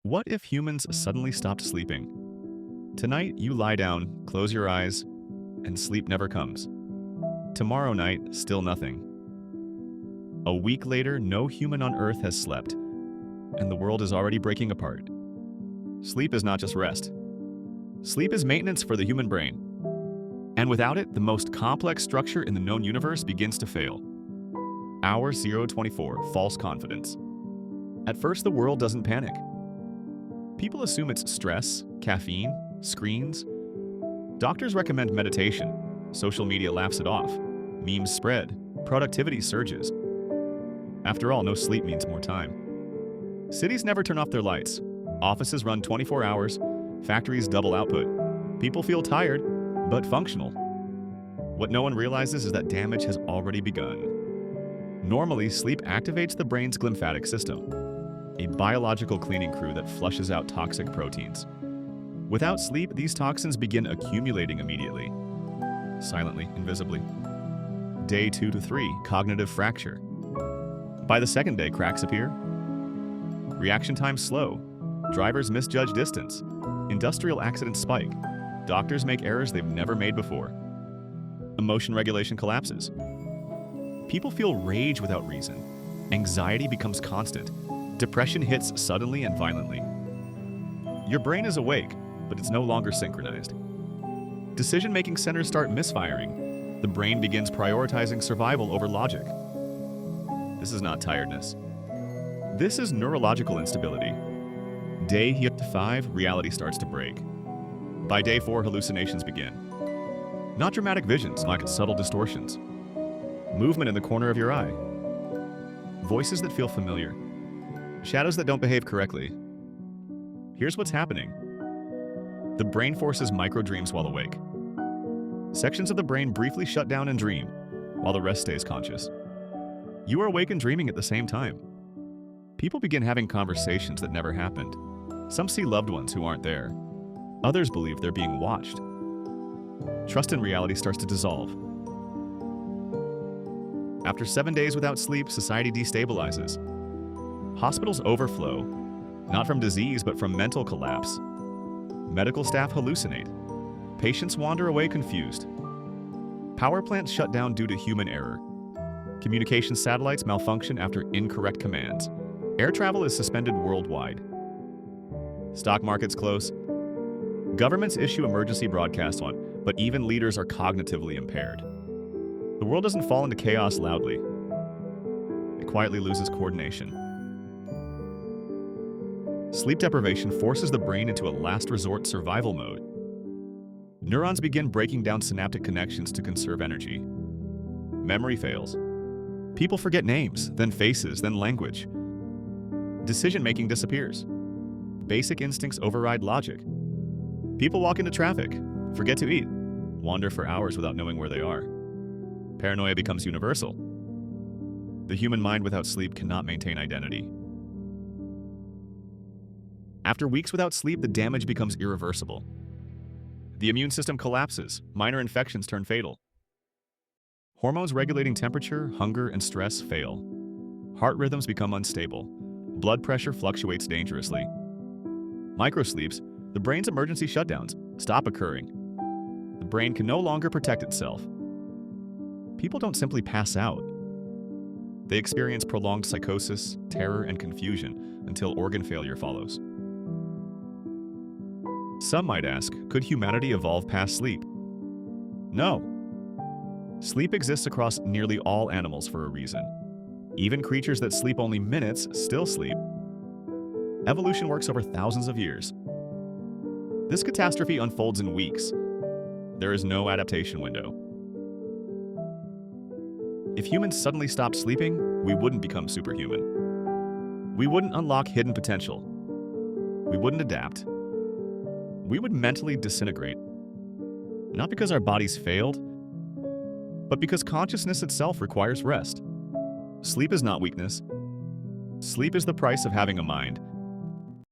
What if humans suddenly stopped sleeping? Tonight, you lie down, close your eyes, and sleep never comes. Tomorrow night, still nothing. A week later, no human on Earth has slept, and the world is already breaking apart. Sleep is not just rest. Sleep is maintenance for the human brain. And without it, the most complex structure in the known universe begins to fail. Hour 024, false confidence. At first, the world doesn't panic. People assume it's stress, caffeine, screens. Doctors recommend meditation. Social media laughs it off. Memes spread. Productivity surges. After all, no sleep means more time. Cities never turn off their lights. Offices run 24 hours. Factories double output. People feel tired, but functional. What no one realizes is that damage has already begun. Normally, sleep activates the brain's glymphatic system, a biological cleaning crew that flushes out toxic proteins. Without sleep, these toxins begin accumulating immediately, silently, invisibly. Day 2 to 3, cognitive fracture. By the second day, cracks appear. Reaction time slow. Drivers misjudge distance. Industrial accidents spike. Doctors make errors they've never made before. Emotion regulation collapses. People feel rage without reason. Anxiety becomes constant. Depression hits suddenly and violently. Your brain is awake, but it's no longer synchronized. Decision-making centers start misfiring. The brain begins prioritizing survival over logic. This is not tiredness. This is neurological instability. Day 5, reality starts to break. By day 4, hallucinations begin. Not dramatic visions, like subtle distortions. Movement in the corner of your eye. Voices that feel familiar. Shadows that don't behave correctly. Here's what's happening. The brain forces micro-dreams while awake. Sections of the brain briefly shut down and dream, while the rest stays conscious. You are awake and dreaming at the same time. People begin having conversations that never happened. Some see loved ones who aren't there. Others believe they're being watched. Trust in reality starts to dissolve. After 7 days without sleep, society destabilizes. Hospitals overflow, not from disease but from mental collapse. Medical staff hallucinate. Patients wander away confused. Power plants shut down due to human error. Communication satellites malfunction after incorrect commands. Air travel is suspended worldwide. Stock markets close. Governments issue emergency broadcasts on, but even leaders are cognitively impaired. The world doesn't fall into chaos loudly. It quietly loses coordination. Sleep deprivation forces the brain into a last resort survival mode. Neurons begin breaking down synaptic connections to conserve energy. Memory fails. People forget names, then faces, then language. Decision-making disappears. Basic instincts override logic. People walk into traffic, forget to eat, wander for hours without knowing where they are. Paranoia becomes universal. The human mind without sleep cannot maintain identity. After weeks without sleep, the damage becomes irreversible. The immune system collapses, minor infections turn fatal. Hormones regulating temperature, hunger, and stress fail. Heart rhythms become unstable. Blood pressure fluctuates dangerously. Microsleeps, the brain's emergency shutdowns, stop occurring. The brain can no longer protect itself. People don't simply pass out. They experience prolonged psychosis, terror, and confusion until organ failure follows. Some might ask, could humanity evolve past sleep? No. Sleep exists across nearly all animals for a reason. Even creatures that sleep only minutes still sleep. Evolution works over thousands of years. This catastrophe unfolds in weeks. There is no adaptation window. If humans suddenly stopped sleeping, we wouldn't become superhuman. We wouldn't unlock hidden potential. We wouldn't adapt. We would mentally disintegrate. Not because our bodies failed, but because consciousness itself requires rest. Sleep is not weakness. Sleep is the price of having a mind